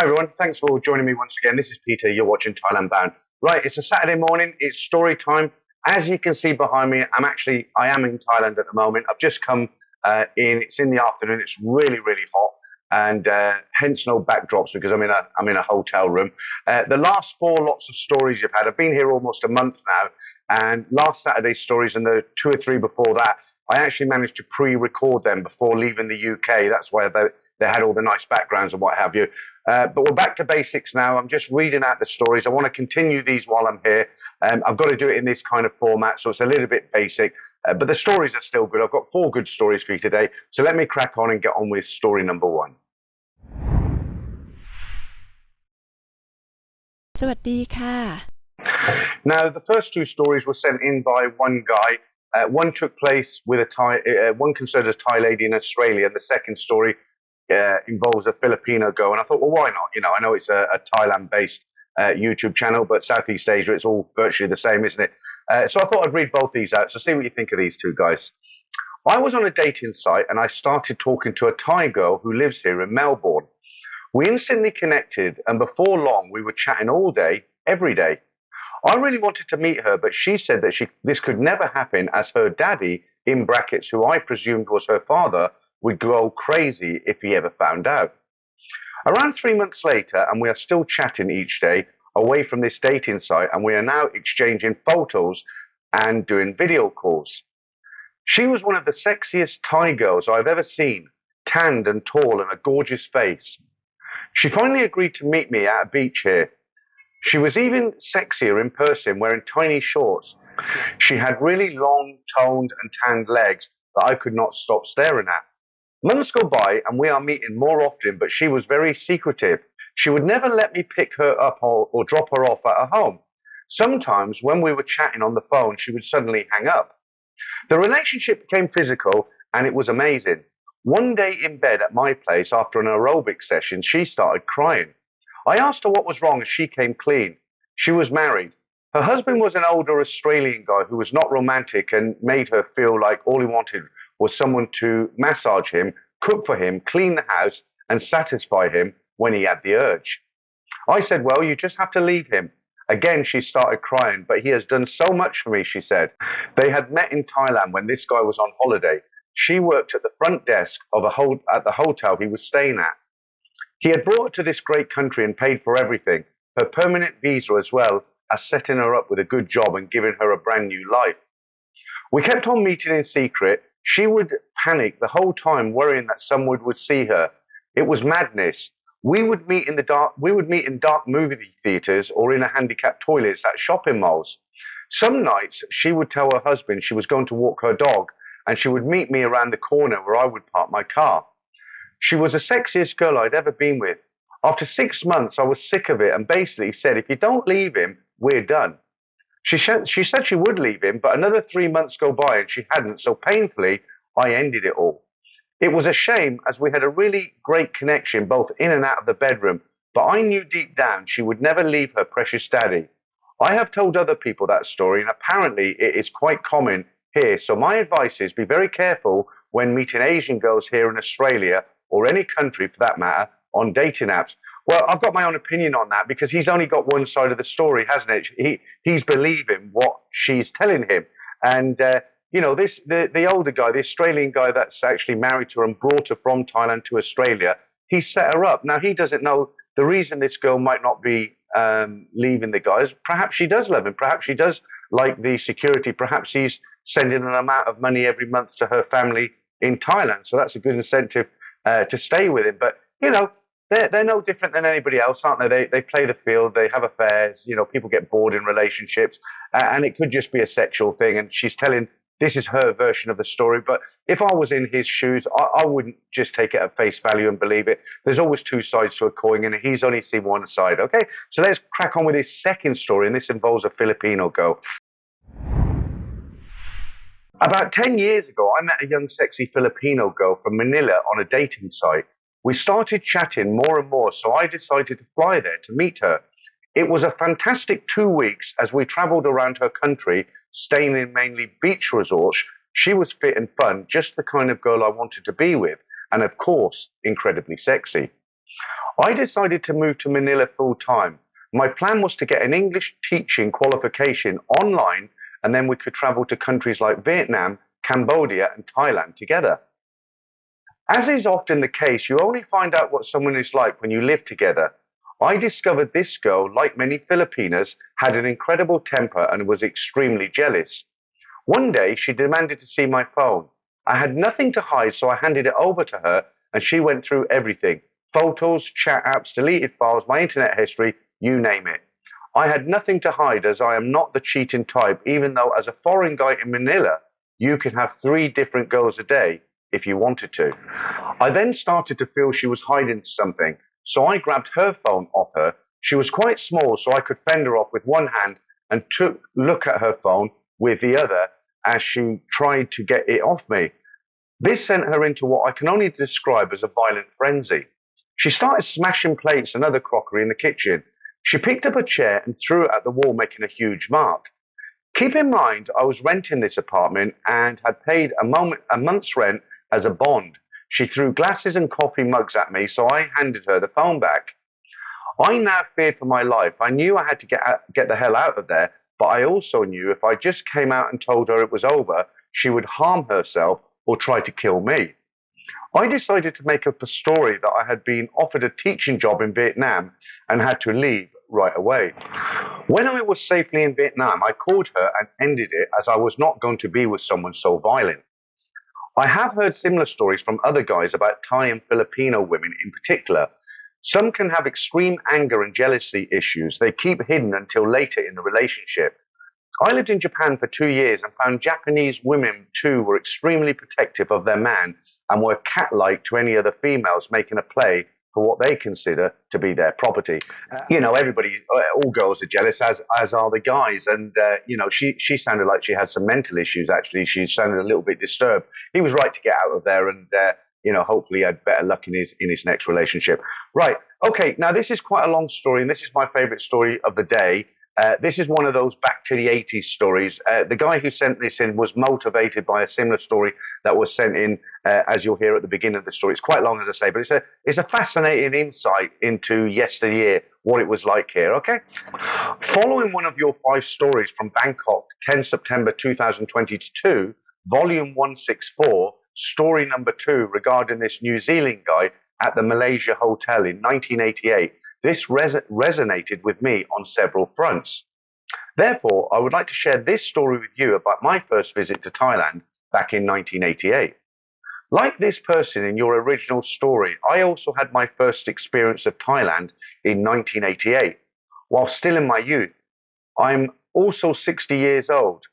Hi everyone, thanks for joining me once again. This is Peter, you're watching Thailand Bound. Right, it's a Saturday morning, it's story time. As you can see behind me, I am in Thailand at the moment. I've just come it's in the afternoon, it's really, really hot. And hence no backdrops because I'm in a hotel room. The last four lots of stories you've had, I've been here almost a month now, and last Saturday's stories and the two or three before that, I actually managed to pre-record them before leaving the UK. That's why they had all the nice backgrounds and what have you. But we're back to basics now. I'm just reading out the stories. I want to continue these while I'm here. I've got to do it in this kind of format, so it's a little bit basic. But the stories are still good. I've got four good stories for you today. So let me crack on and get on with story number one. สวัสดีค่ะ Now, the first two stories were sent in by one guy. One took place with one concerned a Thai lady in Australia, and the second story involves a Filipino girl. And I thought, well, why not? You know, I know it's a Thailand-based YouTube channel, but Southeast Asia, it's all virtually the same, isn't it? So I thought I'd read both these out. So see what you think of these two guys. I was on a dating site, and I started talking to a Thai girl who lives here in Melbourne. We instantly connected, and before long, we were chatting all day, every day. I really wanted to meet her, but she said that this could never happen as her daddy, in brackets, who I presumed was her father, would go crazy if he ever found out. Around 3 months later, and we are still chatting each day away from this dating site, and we are now exchanging photos and doing video calls. She was one of the sexiest Thai girls I've ever seen, tanned and tall and a gorgeous face. She finally agreed to meet me at a beach here. She was even sexier in person, wearing tiny shorts. She had really long, toned and tanned legs that I could not stop staring at. Months go by and we are meeting more often, but she was very secretive. She would never let me pick her up or drop her off at her home. Sometimes when we were chatting on the phone, she would suddenly hang up. The relationship became physical and it was amazing. One day in bed at my place after an aerobic session, she started crying. I asked her what was wrong and she came clean. She was married. Her husband was an older Australian guy who was not romantic and made her feel like all he wanted was someone to massage him, cook for him, clean the house and satisfy him when he had the urge. I said, well, you just have to leave him. Again, she started crying, but he has done so much for me, she said. They had met in Thailand when this guy was on holiday. She worked at the front desk at the hotel he was staying at. He had brought her to this great country and paid for everything, her permanent visa as well as setting her up with a good job and giving her a brand new life. We kept on meeting in secret. She would panic the whole time, worrying that someone would see her. It was madness. We would meet in dark movie theaters or in a handicapped toilets at shopping malls. Some nights she would tell her husband she was going to walk her dog and she would meet me around the corner where I would park my car. She was the sexiest girl I'd ever been with. After 6 months, I was sick of it and basically said, if you don't leave him, we're done. She said she would leave him, but another 3 months go by and she hadn't, so painfully, I ended it all. It was a shame as we had a really great connection both in and out of the bedroom, but I knew deep down she would never leave her precious daddy. I have told other people that story and apparently it is quite common here, so my advice is be very careful when meeting Asian girls here in Australia or any country for that matter on dating apps. Well, I've got my own opinion on that because he's only got one side of the story, hasn't it? He's believing what she's telling him. And, the older guy, the Australian guy that's actually married to her and brought her from Thailand to Australia, he set her up. Now, he doesn't know the reason this girl might not be leaving the guy is perhaps she does love him. Perhaps she does like the security. Perhaps he's sending an amount of money every month to her family in Thailand. So that's a good incentive to stay with him. But, they're no different than anybody else, aren't they? They play the field, they have affairs, people get bored in relationships, and it could just be a sexual thing. And she's telling, this is her version of the story. But if I was in his shoes, I wouldn't just take it at face value and believe it. There's always two sides to a coin, and he's only seen one side. Okay, so let's crack on with his second story, and this involves a Filipino girl. About 10 years ago, I met a young, sexy Filipino girl from Manila on a dating site. We started chatting more and more, so I decided to fly there to meet her. It was a fantastic 2 weeks as we traveled around her country, staying in mainly beach resorts. She was fit and fun, just the kind of girl I wanted to be with, and of course, incredibly sexy. I decided to move to Manila full time. My plan was to get an English teaching qualification online, and then we could travel to countries like Vietnam, Cambodia, and Thailand together. As is often the case, you only find out what someone is like when you live together. I discovered this girl, like many Filipinas, had an incredible temper and was extremely jealous. One day, she demanded to see my phone. I had nothing to hide, so I handed it over to her, and she went through everything: photos, chat apps, deleted files, my internet history, you name it. I had nothing to hide, as I am not the cheating type, even though, as a foreign guy in Manila, you could have 3 different girls a day if you wanted to. I then started to feel she was hiding something, so I grabbed her phone off her. She was quite small, so I could fend her off with one hand and took look at her phone with the other as she tried to get it off me. This sent her into what I can only describe as a violent frenzy. She started smashing plates and other crockery in the kitchen. She picked up a chair and threw it at the wall, making a huge mark. Keep in mind, I was renting this apartment and had paid a month's rent as a bond. She threw glasses and coffee mugs at me, so I handed her the phone back. I now feared for my life. I knew I had to get the hell out of there, but I also knew if I just came out and told her it was over, she would harm herself or try to kill me. I decided to make up a story that I had been offered a teaching job in Vietnam and had to leave right away. When I was safely in Vietnam, I called her and ended it, as I was not going to be with someone so violent. I have heard similar stories from other guys about Thai and Filipino women in particular. Some can have extreme anger and jealousy issues they keep hidden until later in the relationship. I lived in Japan for 2 years and found Japanese women too were extremely protective of their man and were cat-like to any other females making a play for what they consider to be their property. Everybody, all girls are jealous, as are the guys. And she sounded like she had some mental issues. Actually, she sounded a little bit disturbed. He was right to get out of there, and hopefully, he had better luck in his next relationship. Right. Okay. Now, this is quite a long story, and this is my favourite story of the day. This is one of those back to the 80s stories. The guy who sent this in was motivated by a similar story that was sent in, as you'll hear at the beginning of the story. It's quite long, as I say, but it's a fascinating insight into yesteryear, what it was like here, okay? Following one of your 5 stories from Bangkok, 10 September 2022, volume 164, story number 2 regarding this New Zealand guy at the Malaysia Hotel in 1988, this resonated with me on several fronts. Therefore, I would like to share this story with you about my first visit to Thailand back in 1988. Like this person in your original story, I also had my first experience of Thailand in 1988, while still in my youth. I'm also 60 years old.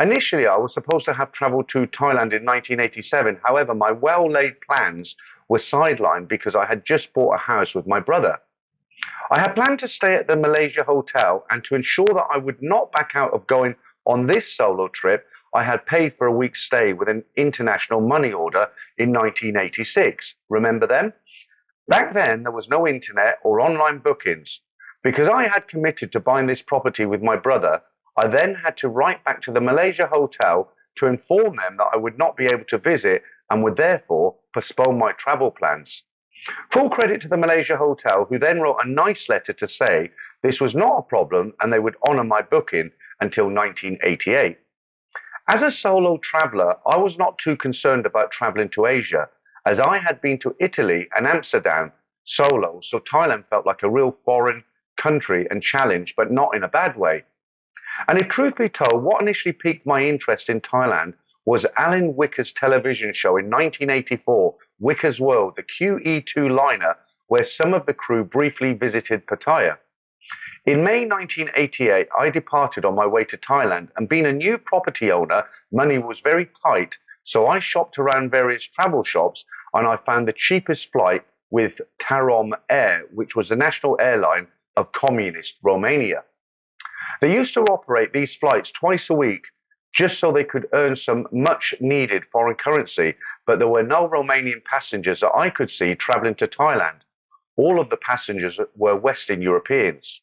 Initially, I was supposed to have travelled to Thailand in 1987. However, my well-laid plans were sidelined because I had just bought a house with my brother. I had planned to stay at the Malaysia Hotel, and to ensure that I would not back out of going on this solo trip, I had paid for a week's stay with an international money order in 1986. Remember them? Back then, there was no internet or online bookings. Because I had committed to buying this property with my brother, I then had to write back to the Malaysia Hotel to inform them that I would not be able to visit and would therefore postpone my travel plans. Full credit to the Malaysia Hotel, who then wrote a nice letter to say this was not a problem and they would honour my booking until 1988. As a solo traveller, I was not too concerned about travelling to Asia, as I had been to Italy and Amsterdam solo, so Thailand felt like a real foreign country and challenge, but not in a bad way. And if truth be told, what initially piqued my interest in Thailand was Alan Wicker's television show in 1984, Wicker's World, the QE2 liner, where some of the crew briefly visited Pattaya. In May 1988, I departed on my way to Thailand, and being a new property owner, money was very tight, so I shopped around various travel shops and I found the cheapest flight with Tarom Air, which was the national airline of communist Romania. They used to operate these flights twice a week just so they could earn some much needed foreign currency, but there were no Romanian passengers that I could see travelling to Thailand. All of the passengers were Western Europeans.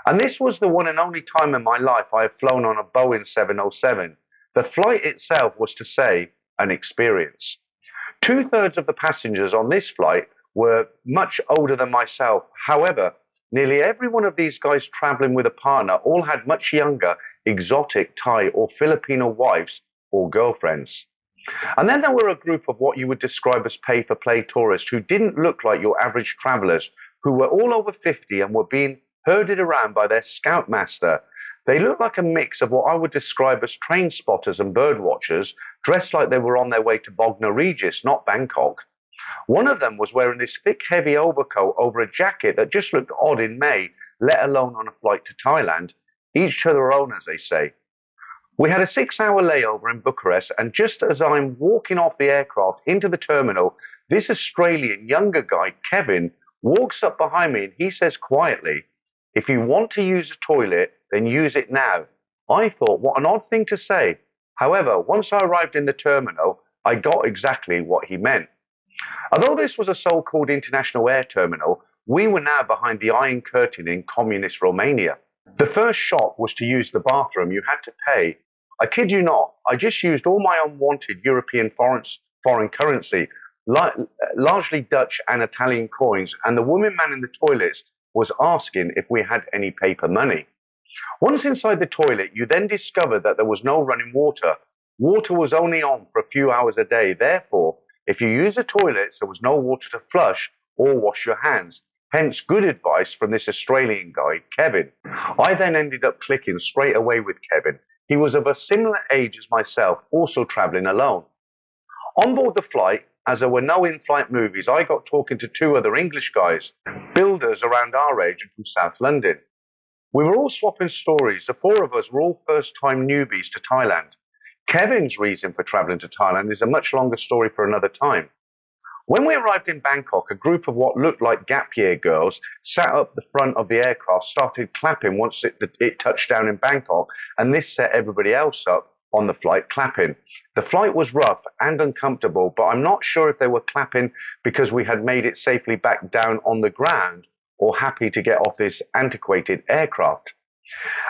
And this was the one and only time in my life I have flown on a Boeing 707. The flight itself was, to say, an experience. 2/3 of the passengers on this flight were much older than myself. However, nearly every one of these guys traveling with a partner all had much younger, exotic Thai or Filipino wives or girlfriends. And then there were a group of what you would describe as pay-for-play tourists who didn't look like your average travelers, who were all over 50 and were being herded around by their scoutmaster. They looked like a mix of what I would describe as train spotters and bird watchers, dressed like they were on their way to Bognor Regis, not Bangkok. One of them was wearing this thick, heavy overcoat over a jacket that just looked odd in May, let alone on a flight to Thailand. Each to their own, as they say. We had a 6-hour layover in Bucharest, and just as I'm walking off the aircraft into the terminal, this Australian younger guy, Kevin, walks up behind me and he says quietly, "If you want to use a toilet, then use it now." I thought, what an odd thing to say. However, once I arrived in the terminal, I got exactly what he meant. Although this was a so-called international air terminal, we were now behind the Iron Curtain in communist Romania. The first shock was to use the bathroom. You had to pay. I kid you not, I just used all my unwanted European foreign currency, largely Dutch and Italian coins, and the woman man in the toilets was asking if we had any paper money. Once inside the toilet, you then discovered that there was no running water. Water was only on for a few hours a day. Therefore, if you used the toilets, there was no water to flush or wash your hands. Hence, good advice from this Australian guy, Kevin. I then ended up clicking straight away with Kevin. He was of a similar age as myself, also travelling alone. On board the flight, as there were no in-flight movies, I got talking to 2 other English guys, builders around our age and from South London. We were all swapping stories. The 4 of us were all first-time newbies to Thailand. Kevin's reason for travelling to Thailand is a much longer story for another time. When we arrived in Bangkok, a group of what looked like gap year girls sat up the front of the aircraft, started clapping once it touched down in Bangkok, and this set everybody else up on the flight clapping. The flight was rough and uncomfortable, but I'm not sure if they were clapping because we had made it safely back down on the ground or happy to get off this antiquated aircraft.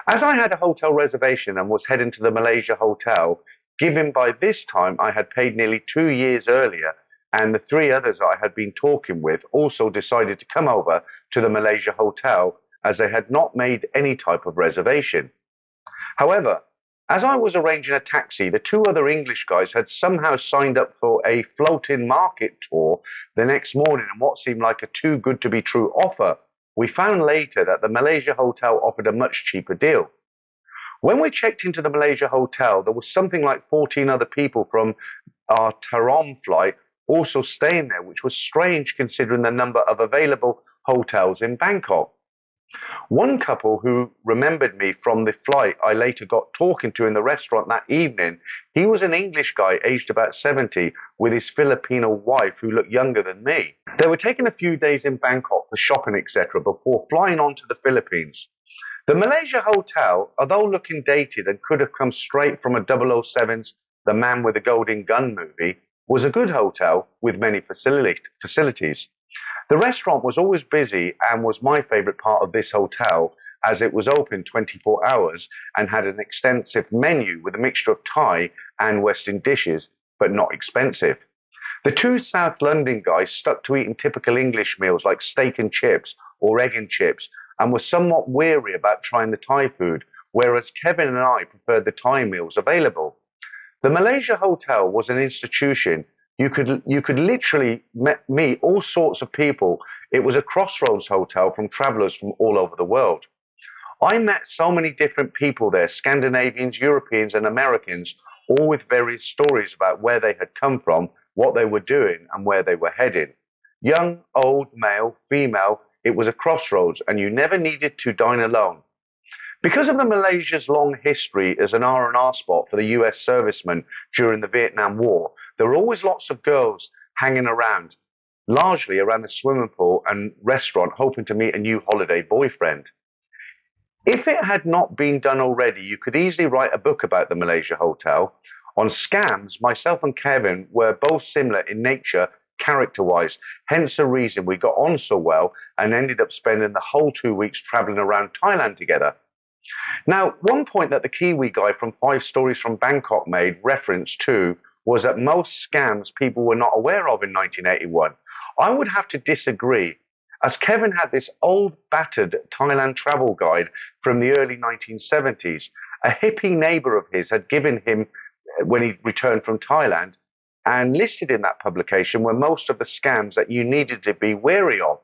As I had a hotel reservation and was heading to the Malaysia hotel, given by this time I had paid nearly 2 years earlier, and the 3 others I had been talking with also decided to come over to the Malaysia hotel as they had not made any type of reservation. However, as I was arranging a taxi, the 2 other English guys had somehow signed up for a floating market tour the next morning in what seemed like a too good to be true offer. We found later that the Malaysia hotel offered a much cheaper deal. When we checked into the Malaysia hotel, there was something like 14 other people from our Tarom flight also staying there, which was strange considering the number of available hotels in Bangkok. One couple who remembered me from the flight I later got talking to in the restaurant that evening, he was an English guy aged about 70 with his Filipino wife who looked younger than me. They were taking a few days in Bangkok for shopping, etc., before flying on to the Philippines. The Malaysia hotel, although looking dated and could have come straight from a 007's The Man with the Golden Gun movie, was a good hotel with many facilities. The restaurant was always busy and was my favourite part of this hotel, as it was open 24 hours and had an extensive menu with a mixture of Thai and Western dishes, but not expensive. The 2 South London guys stuck to eating typical English meals like steak and chips or egg and chips, and were somewhat weary about trying the Thai food, whereas Kevin and I preferred the Thai meals available. The Malaysia hotel was an institution. You could literally meet all sorts of people. It was a crossroads hotel from travellers from all over the world. I met so many different people there, Scandinavians, Europeans and Americans, all with various stories about where they had come from, what they were doing and where they were heading. Young, old, male, female, it was a crossroads and you never needed to dine alone. Because of the Malaysia's long history as an R&R spot for the US servicemen during the Vietnam War, there were always lots of girls hanging around, largely around the swimming pool and restaurant, hoping to meet a new holiday boyfriend. If it had not been done already, you could easily write a book about the Malaysia hotel. On scams, myself and Kevin were both similar in nature, character-wise, hence the reason we got on so well and ended up spending the whole 2 weeks travelling around Thailand together. Now, one point that the Kiwi guy from 5 Stories from Bangkok made reference to was that most scams people were not aware of in 1981. I would have to disagree, as Kevin had this old battered Thailand travel guide from the early 1970s. A hippie neighbor of his had given him when he returned from Thailand, and listed in that publication were most of the scams that you needed to be wary of.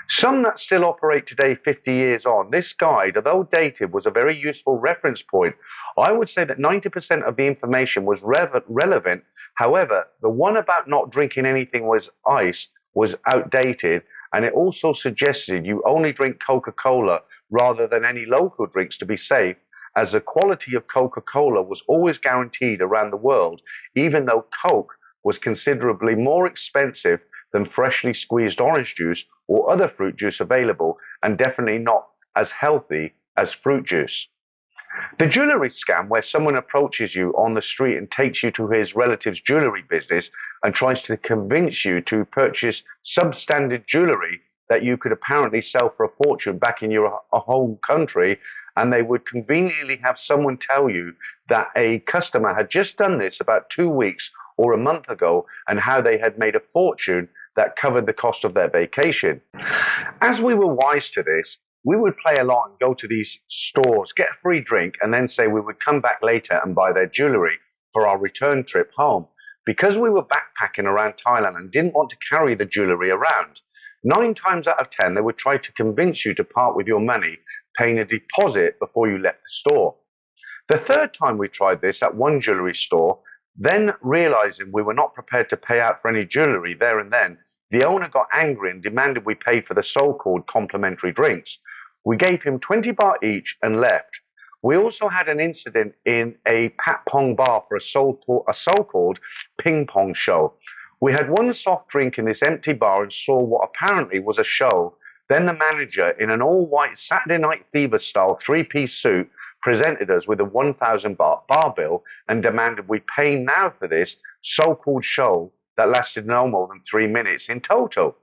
Some that still operate today, 50 years on. This guide, although dated, was a very useful reference point. I would say that 90% of the information was relevant. However, the one about not drinking anything was ice was outdated, and it also suggested you only drink Coca-Cola rather than any local drinks to be safe, as the quality of Coca-Cola was always guaranteed around the world, even though Coke was considerably more expensive than freshly squeezed orange juice or other fruit juice available, and definitely not as healthy as fruit juice. The jewelry scam, where someone approaches you on the street and takes you to his relative's jewelry business and tries to convince you to purchase substandard jewelry that you could apparently sell for a fortune back in your home country, and they would conveniently have someone tell you that a customer had just done this about 2 weeks or a month ago, and how they had made a fortune that covered the cost of their vacation. As we were wise to this, we would play along and go to these stores, get a free drink, and then say we would come back later and buy their jewelry for our return trip home. Because we were backpacking around Thailand and didn't want to carry the jewelry around, 9 times out of 10 they would try to convince you to part with your money, paying a deposit before you left the store. The third time we tried this at one jewelry store, then realizing we were not prepared to pay out for any jewelry there and then, the owner got angry and demanded we pay for the so-called complimentary drinks. We gave him 20 baht each and left. We also had an incident in a pat pong bar for a so-called ping pong show. We had one soft drink in this empty bar and saw what apparently was a show. Then the manager, in an all-white Saturday Night Fever style 3-piece suit, presented us with a 1,000 baht bar bill and demanded we pay now for this so-called show that lasted no more than 3 minutes in total.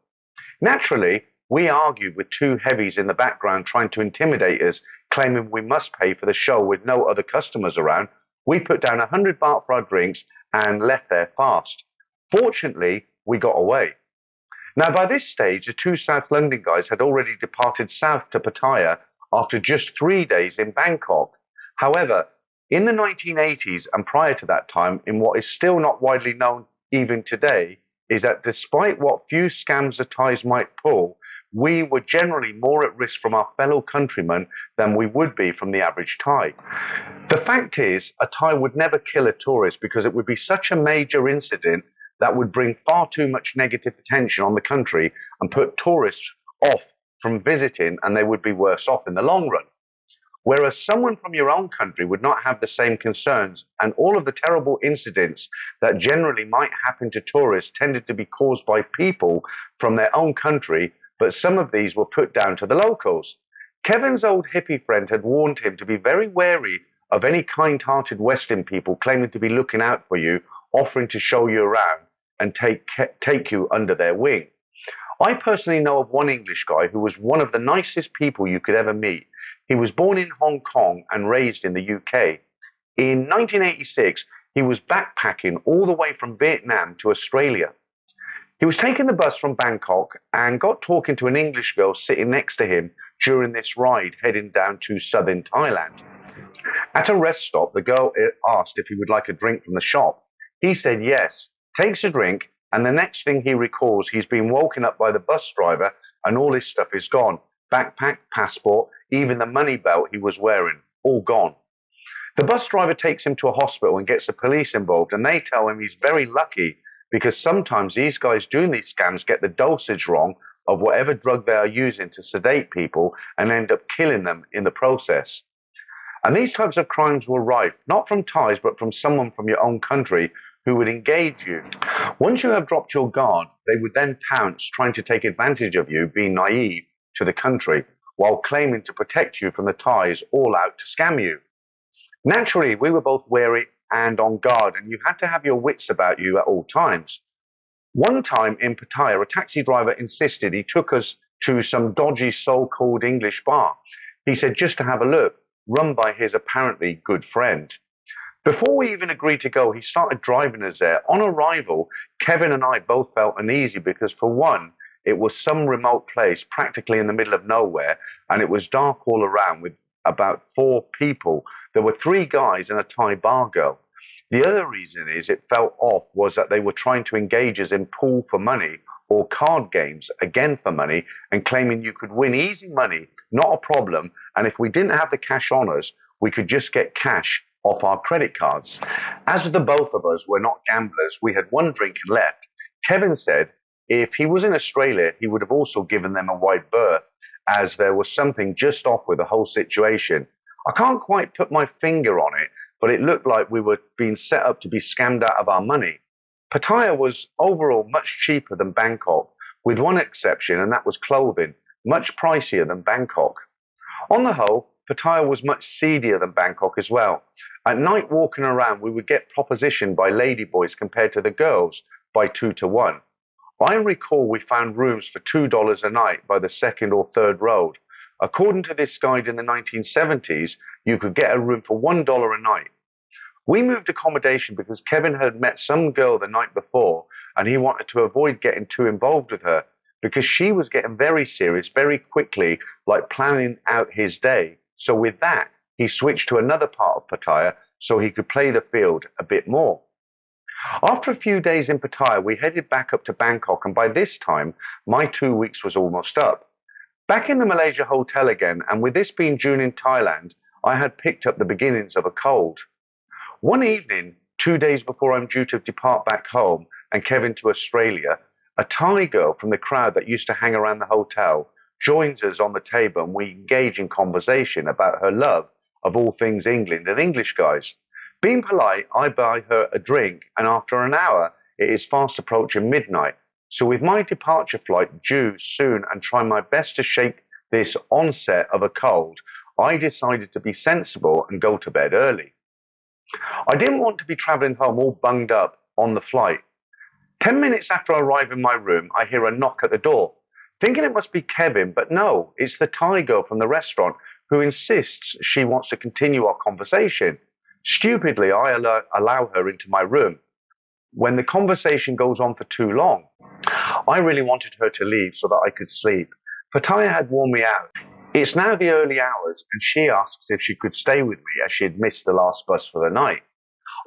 Naturally, we argued with 2 heavies in the background trying to intimidate us, claiming we must pay for the show with no other customers around. We put down 100 baht for our drinks and left there fast. Fortunately, we got away. Now, by this stage, the 2 South London guys had already departed south to Pattaya after just 3 days in Bangkok. However, in the 1980s and prior to that time, in what is still not widely known even today, is that despite what few scams the Thais might pull, we were generally more at risk from our fellow countrymen than we would be from the average Thai. The fact is, a Thai would never kill a tourist because it would be such a major incident that would bring far too much negative attention on the country and put tourists off from visiting, and they would be worse off in the long run. Whereas someone from your own country would not have the same concerns, and all of the terrible incidents that generally might happen to tourists tended to be caused by people from their own country, but some of these were put down to the locals. Kevin's old hippie friend had warned him to be very wary of any kind-hearted Western people claiming to be looking out for you, offering to show you around and take you under their wing. I personally know of one English guy who was one of the nicest people you could ever meet. He was born in Hong Kong and raised in the UK. In 1986, he was backpacking all the way from Vietnam to Australia. He was taking the bus from Bangkok and got talking to an English girl sitting next to him during this ride heading down to southern Thailand. At a rest stop, the girl asked if he would like a drink from the shop. He said yes, takes a drink, and the next thing he recalls, he's been woken up by the bus driver and all his stuff is gone. Backpack, passport, even the money belt he was wearing, all gone. The bus driver takes him to a hospital and gets the police involved, and they tell him he's very lucky because sometimes these guys doing these scams get the dosage wrong of whatever drug they are using to sedate people and end up killing them in the process. And these types of crimes were rife, not from Thais, but from someone from your own country who would engage you. Once you have dropped your guard, they would then pounce, trying to take advantage of you being naive to the country, while claiming to protect you from the Thais all out to scam you. Naturally, we were both wary and on guard, and you had to have your wits about you at all times. One time in Pattaya, a taxi driver insisted he took us to some dodgy so-called English bar. He said just to have a look, run by his apparently good friend. Before we even agreed to go, he started driving us there. On arrival, Kevin and I both felt uneasy because, for one, it was some remote place practically in the middle of nowhere, and it was dark all around with about 4 people. There were 3 guys and a Thai bar girl. The other reason is it felt off was that they were trying to engage us in pool for money or card games, again for money, and claiming you could win easy money, not a problem, and if we didn't have the cash on us, we could just get cash off our credit cards. As the both of us were not gamblers, we had one drink left. Kevin said if he was in Australia, he would have also given them a wide berth, as there was something just off with the whole situation. I can't quite put my finger on it, but it looked like we were being set up to be scammed out of our money. Pattaya was overall much cheaper than Bangkok, with one exception, and that was clothing, much pricier than Bangkok. On the whole, Pattaya was much seedier than Bangkok as well. At night walking around, we would get propositioned by ladyboys compared to the girls by 2 to 1. I recall we found rooms for $2 a night by the second or third road. According to this guide in the 1970s, you could get a room for $1 a night. We moved accommodation because Kevin had met some girl the night before and he wanted to avoid getting too involved with her because she was getting very serious very quickly, like planning out his day. So with that, he switched to another part of Pattaya so he could play the field a bit more. After a few days in Pattaya, we headed back up to Bangkok, and by this time, my 2 weeks was almost up. Back in the Malaysia hotel again, and with this being June in Thailand, I had picked up the beginnings of a cold. One evening, 2 days before I'm due to depart back home and Kevin to Australia, a Thai girl from the crowd that used to hang around the hotel joins us on the table, and we engage in conversation about her love of all things England and English guys. Being polite, I buy her a drink, and after an hour, it is fast approaching midnight. So with my departure flight due soon and trying my best to shake this onset of a cold, I decided to be sensible and go to bed early. I didn't want to be travelling home all bunged up on the flight. 10 minutes after I arrive in my room, I hear a knock at the door. Thinking it must be Kevin, but no, it's the Thai girl from the restaurant who insists she wants to continue our conversation. Stupidly, I allow her into my room. When the conversation goes on for too long, I really wanted her to leave so that I could sleep. Pattaya had worn me out. It's now the early hours, and she asks if she could stay with me as she had missed the last bus for the night.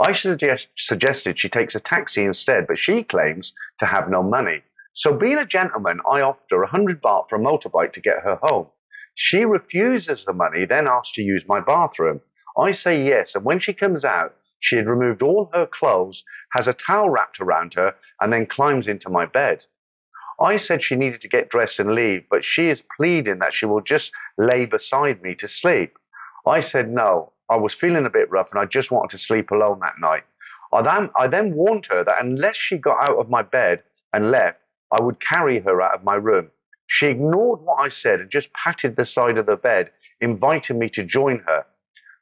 I suggested she takes a taxi instead, but she claims to have no money. So being a gentleman, I offered her 100 baht for a motorbike to get her home. She refuses the money, then asks to use my bathroom. I say yes, and when she comes out, she had removed all her clothes, has a towel wrapped around her, and then climbs into my bed. I said she needed to get dressed and leave, but she is pleading that she will just lay beside me to sleep. I said no, I was feeling a bit rough and I just wanted to sleep alone that night. I then warned her that unless she got out of my bed and left, I would carry her out of my room. She ignored what I said and just patted the side of the bed, inviting me to join her.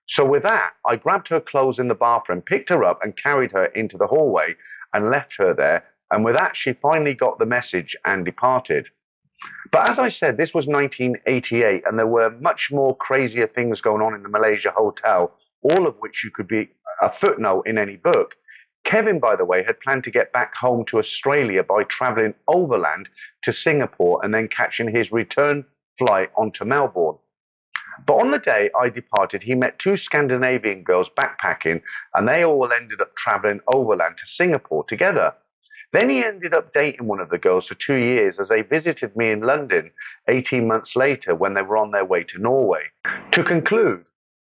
So with that, I grabbed her clothes in the bathroom, picked her up and carried her into the hallway and left her there. And with that, she finally got the message and departed. But as I said, this was 1988 and there were much more crazier things going on in the Malaysia hotel, all of which you could be a footnote in any book. Kevin, by the way, had planned to get back home to Australia by travelling overland to Singapore and then catching his return flight onto Melbourne. But on the day I departed, he met 2 Scandinavian girls backpacking, and they all ended up travelling overland to Singapore together. Then he ended up dating one of the girls for 2 years as they visited me in London 18 months later when they were on their way to Norway. To conclude,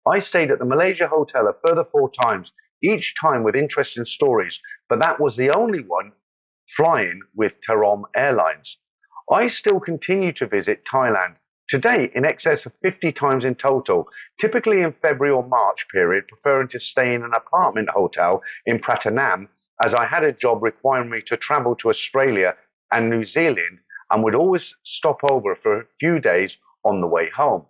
I stayed at the Malaysia Hotel a further 4 times, each time with interesting stories, but that was the only one flying with Tarom Airlines. I still continue to visit Thailand, to date in excess of 50 times in total, typically in February or March period, preferring to stay in an apartment hotel in Pratanam, as I had a job requiring me to travel to Australia and New Zealand and would always stop over for a few days on the way home.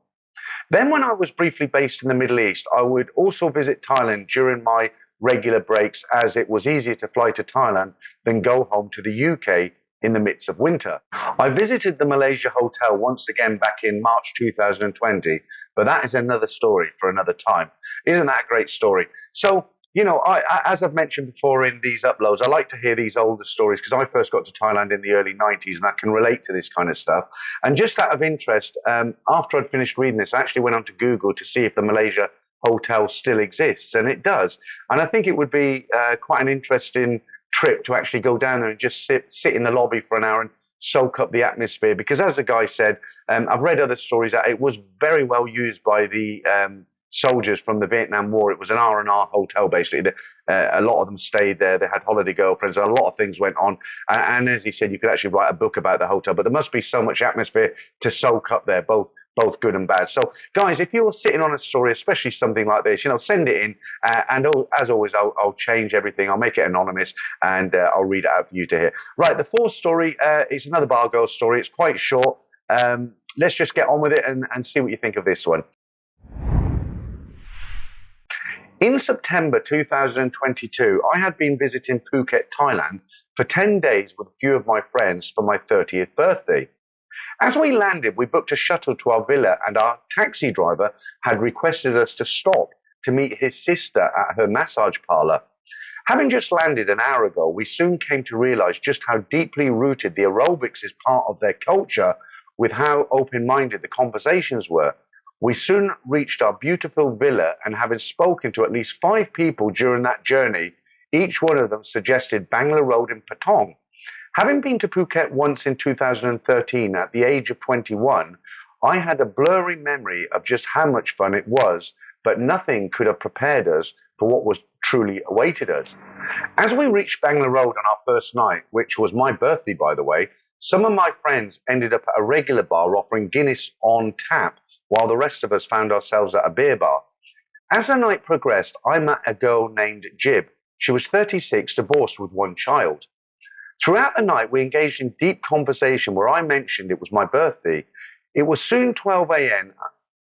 Then when I was briefly based in the Middle East, I would also visit Thailand during my regular breaks, as it was easier to fly to Thailand than go home to the UK in the midst of winter. I visited the Malaysia Hotel once again back in March 2020, but that is another story for another time. Isn't that a great story? So as I've mentioned before in these uploads, I like to hear these older stories because I first got to Thailand in the early 90s and I can relate to this kind of stuff. And just out of interest, after I'd finished reading this, I actually went onto Google to see if the Malaysia hotel still exists, and it does. And I think it would be quite an interesting trip to actually go down there and just sit in the lobby for an hour and soak up the atmosphere. Because as the guy said, I've read other stories that it was very well used by the soldiers from the Vietnam War. It was an R&R hotel, basically. A lot of them stayed there. They had holiday girlfriends. A lot of things went on. And as he said, you could actually write a book about the hotel. But there must be so much atmosphere to soak up there, both good and bad. So, guys, if you're sitting on a story, especially something like this, send it in. And as always, I'll change everything. I'll make it anonymous, and I'll read it out for you to hear. Right, the fourth story is another bar girl story. It's quite short. Let's just get on with it and see what you think of this one. In September 2022, I had been visiting Phuket, Thailand for 10 days with a few of my friends for my 30th birthday. As we landed, we booked a shuttle to our villa, and our taxi driver had requested us to stop to meet his sister at her massage parlor. Having just landed an hour ago, we soon came to realize just how deeply rooted the aerobics is part of their culture, with how open-minded the conversations were. We soon reached our beautiful villa, and having spoken to at least 5 people during that journey, each one of them suggested Bangla Road in Patong. Having been to Phuket once in 2013 at the age of 21, I had a blurry memory of just how much fun it was, but nothing could have prepared us for what was truly awaited us. As we reached Bangla Road on our first night, which was my birthday by the way, some of my friends ended up at a regular bar offering Guinness on tap, while the rest of us found ourselves at a beer bar. As the night progressed, I met a girl named Jib. She was 36, divorced with 1 child. Throughout the night, we engaged in deep conversation where I mentioned it was my birthday. It was soon 12 a.m.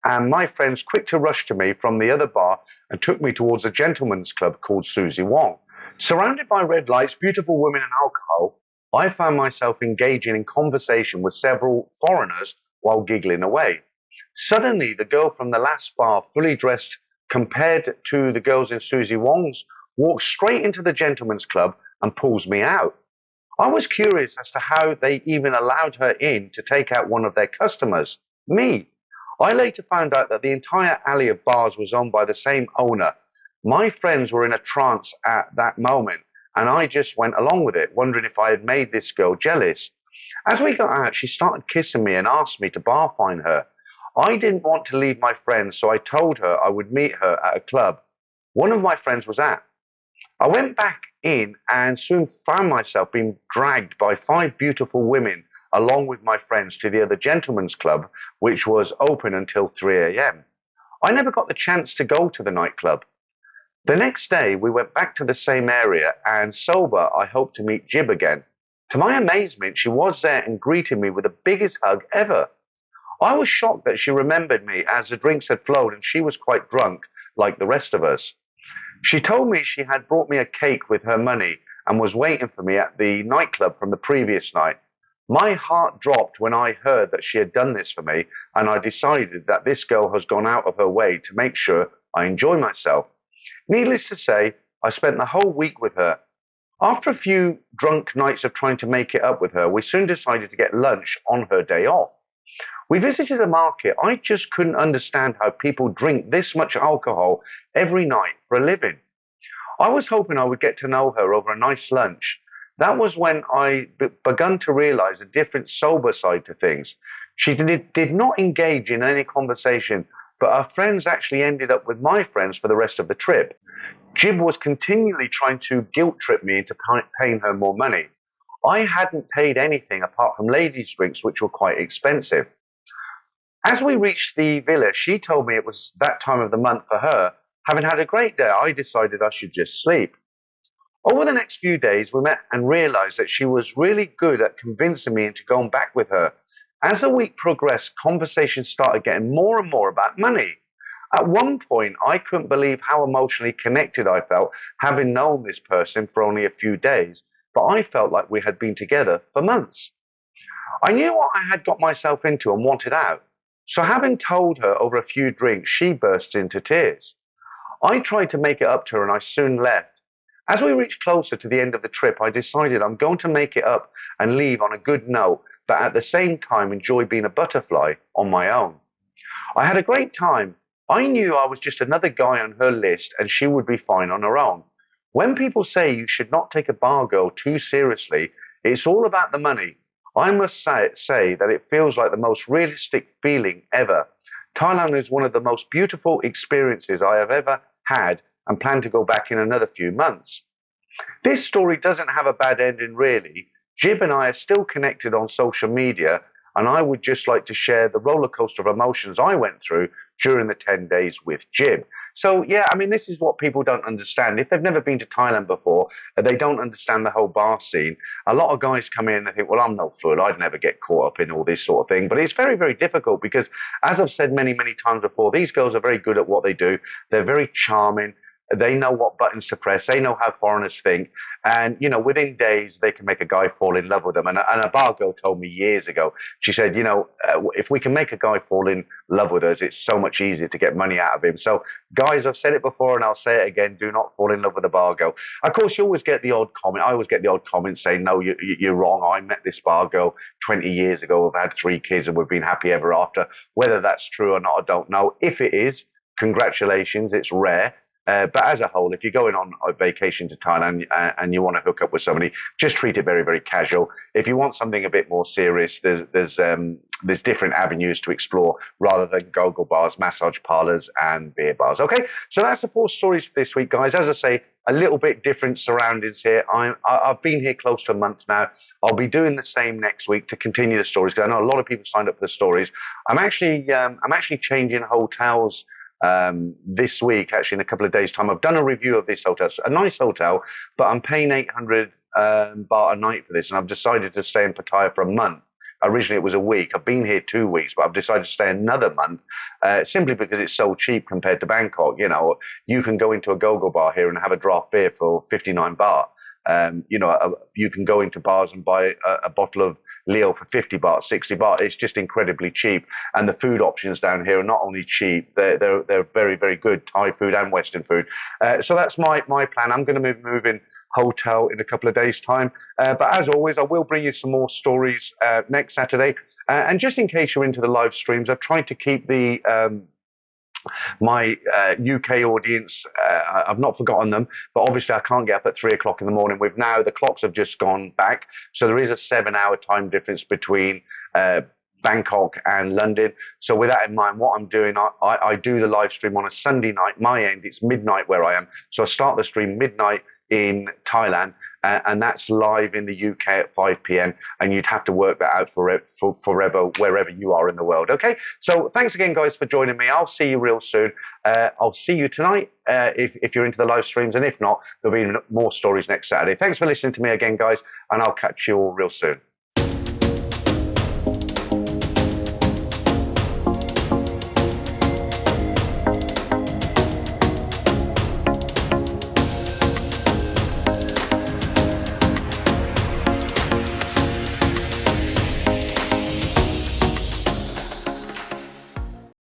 and my friends quick to rush to me from the other bar and took me towards a gentleman's club called Susie Wong. Surrounded by red lights, beautiful women and alcohol, I found myself engaging in conversation with several foreigners while giggling away. Suddenly, the girl from the last bar, fully dressed compared to the girls in Susie Wong's, walks straight into the gentleman's club and pulls me out. I was curious as to how they even allowed her in to take out one of their customers, me. I later found out that the entire alley of bars was owned by the same owner. My friends were in a trance at that moment, and I just went along with it, wondering if I had made this girl jealous. As we got out, she started kissing me and asked me to bar find her. I didn't want to leave my friends, so I told her I would meet her at a club one of my friends was at. I went back in and soon found myself being dragged by 5 beautiful women along with my friends to the other gentlemen's club, which was open until 3 a.m. I never got the chance to go to the nightclub. The next day, we went back to the same area, and sober, I hoped to meet Jib again. To my amazement, she was there and greeted me with the biggest hug ever. I was shocked that she remembered me, as the drinks had flowed and she was quite drunk, like the rest of us. She told me she had brought me a cake with her money and was waiting for me at the nightclub from the previous night. My heart dropped when I heard that she had done this for me, and I decided that this girl has gone out of her way to make sure I enjoy myself. Needless to say, I spent the whole week with her. After a few drunk nights of trying to make it up with her, we soon decided to get lunch on her day off. We visited a market. I just couldn't understand how people drink this much alcohol every night for a living. I was hoping I would get to know her over a nice lunch. That was when I begun to realize a different sober side to things. She did not engage in any conversation, but our friends actually ended up with my friends for the rest of the trip. Jib was continually trying to guilt trip me into paying her more money. I hadn't paid anything apart from ladies' drinks, which were quite expensive. As we reached the villa, she told me it was that time of the month for her. Having had a great day, I decided I should just sleep. Over the next few days, we met and realized that she was really good at convincing me into going back with her. As the week progressed, conversations started getting more and more about money. At one point, I couldn't believe how emotionally connected I felt, having known this person for only a few days, but I felt like we had been together for months. I knew what I had got myself into and wanted out. So having told her over a few drinks, she burst into tears. I tried to make it up to her and I soon left. As we reached closer to the end of the trip, I decided I'm going to make it up and leave on a good note, but at the same time enjoy being a butterfly on my own. I had a great time. I knew I was just another guy on her list and she would be fine on her own. When people say you should not take a bar girl too seriously, it's all about the money. I must say that it feels like the most realistic feeling ever. Thailand is one of the most beautiful experiences I have ever had and plan to go back in another few months. This story doesn't have a bad ending, really. Jib and I are still connected on social media, and I would just like to share the roller coaster of emotions I went through during the 10 days with Jib. So, yeah, I mean, this is what people don't understand. If they've never been to Thailand before, they don't understand the whole bar scene. A lot of guys come in and they think, well, I'm no fool. I'd never get caught up in all this sort of thing. But it's very, very difficult because, as I've said many, many times before, these girls are very good at what they do. They're very charming. They know what buttons to press. They know how foreigners think. And, you know, within days, they can make a guy fall in love with them. And a bar girl told me years ago, she said, you know, if we can make a guy fall in love with us, it's so much easier to get money out of him. So, guys, I've said it before and I'll say it again, do not fall in love with a bar girl. Of course, you always get the odd comment. I always get the odd comment saying, no, you're wrong. I met this bar girl 20 years ago. I've had 3 kids and we've been happy ever after. Whether that's true or not, I don't know. If it is, congratulations. It's rare. But as a whole, if you're going on a vacation to Thailand and you want to hook up with somebody, just treat it very, very casual. If you want something a bit more serious, there's different avenues to explore rather than go-go bars, massage parlors, and beer bars. Okay, so that's the 4 stories for this week, guys. As I say, a little bit different surroundings here. I've been here close to a month now. I'll be doing the same next week to continue the stories because I know a lot of people signed up for the stories. I'm actually changing hotels this week, actually in a couple of days' time. I've done a review of this hotel. It's a nice hotel, but I'm paying 800 baht a night for this, and I've decided to stay in Pattaya for a month. Originally, it was a week. I've been here 2 weeks, but I've decided to stay another month simply because it's so cheap compared to Bangkok. You know, you can go into a go-go bar here and have a draft beer for 59 baht. You know, you can go into bars and buy a bottle of Leo for 50 baht, 60 baht. It's just incredibly cheap. And the food options down here are not only cheap, they're very, very good, Thai food and Western food. So that's my plan. I'm going to move in hotel in a couple of days' time. But as always, I will bring you some more stories next Saturday. And just in case you're into the live streams, I've tried to keep my UK audience, I've not forgotten them, but obviously I can't get up at 3 o'clock in the morning. With now, the clocks have just gone back. So there is a 7-hour time difference between Bangkok and London. So with that in mind, what I'm doing, I do the live stream on a Sunday night. My end, it's midnight where I am. So I start the stream midnight in Thailand, and that's live in the UK at 5 p.m. And you'd have to work that out for forever, wherever you are in the world. Okay, so thanks again, guys, for joining me. I'll see you real soon. I'll see you tonight if you're into the live streams, and if not, there'll be more stories next Saturday. Thanks for listening to me again, guys, and I'll catch you all real soon.